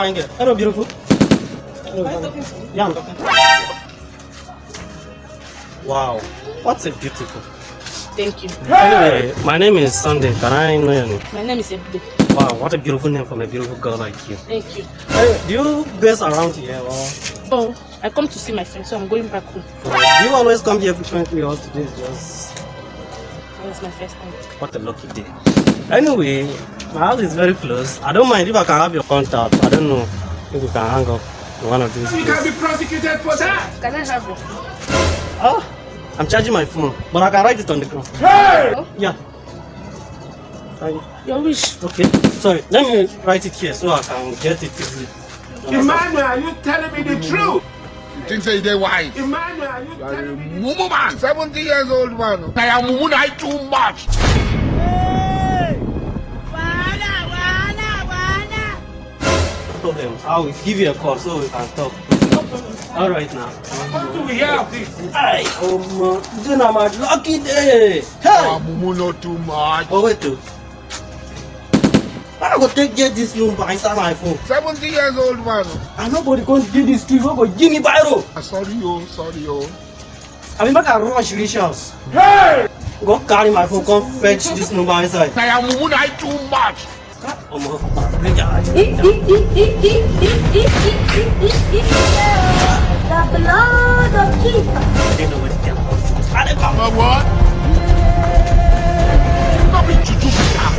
fine girl. Hello, beautiful. Hello, yeah, I'm talking. Wow, what's a beautiful. Thank you. Anyway, my name is Sunday. Can I know your name? My name is Ebube. Wow, what a beautiful name from a beautiful girl like you. Thank you. Do you base around here or? Oh, I come to see my friend, so I'm going back home. Do you always come here frequently or today is just? That's my first time. What a lucky day. Anyway, my house is very close. I don't mind if I can have your contact. I don't know if we can hang up in one of these. You can be prosecuted for that. Can I have it? Oh, I'm charging my phone, but I can write it on the ground. Hey! Oh, Yeah. your wish. Okay. Sorry, let me write it here so I can get it easily. Emmanuel, are you telling me the truth? You think say they wise? Emmanuel, are you telling me the truth? Mumu man, 70 years old man. I am Mumu I too much. No problem. I will give you a call so we can talk. All right now. What do we hear of this? Hey, oh man, today na my lucky day. Hey. Mumu not too much. Oh wait, too. I go take get this number inside my phone. 70 years old man. And nobody can give this to you. Go give me biro. Sorry yo, sorry yo. I mean, make a rush reach house. Hey! Go carry my phone, come fetch this number inside. I am Mumu I too much. Oh man, bring your eye. The blood of Jesus. I didn't know what it was. I didn't know. What? Not be juju.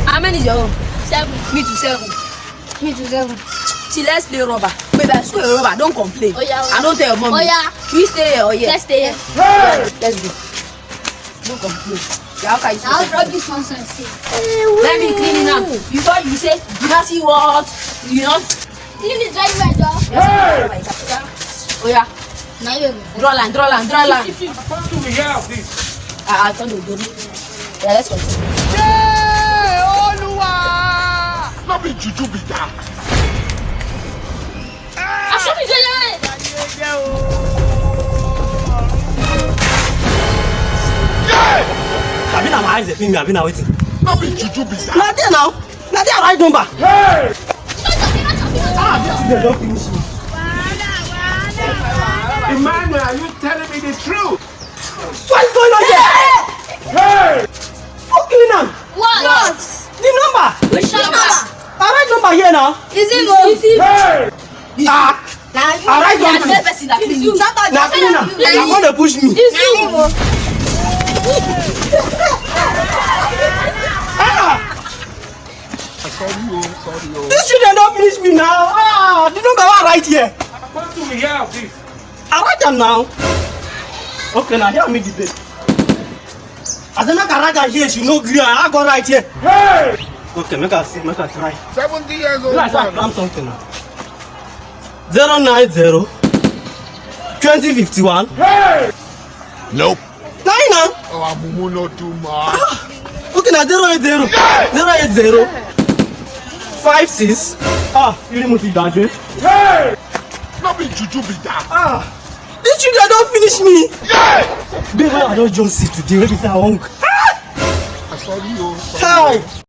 How many is your own? 7. Me to 7. Me too 7. See, let's play rubber. Baby, I swear rubber. Don't complain. Oh, yeah. I don't tell your mommy. Oh, yeah. We stay here or here? Let's stay here. Hey! Let's go. Don't complain. Yeah, okay. I'll drop this nonsense here. Let me clean it up. Before you say, you not see what? You know? Clean it very well, dog. Hey! Oh, yeah. Now you Draw line, draw line, draw line. What do we hear of this? I told you, don't. Yeah, let's continue. Hey, Oluwa! Not be juju be that. I should be doing it. I've been on my eyes, I've been waiting. Not be juju be that. Not there now. Not there, right number. Hey! They don't finish me. Emmanuel, are you telling me the truth? What's going on here? Hey! What's going on? What? The number. Which number? I write number here now. Is it good? Hey! Ah, Now you I write are something. the person that clean it. now cleaner. You're going to push me. Ah, Sorry yo, sorry yo. these children don't finish me now. Ah, the number I write here. What do we hear of this? I write them now. Okay, now hear me debate. As I make a write here, she no agree. I go right here. Hey! Okay, make her see, make her try. 70 years old Let's man. plan something now. 090 2051 Hey! Nope. 9 now. Oh, Mumu not too much. Okay, now 080 080 56. Ah, you remove it that way. Hey! Not be juju be that. Ah, these children don't finish me. Baby, I don't just see today. Let me say I won't. Sorry yo, sorry. Hi.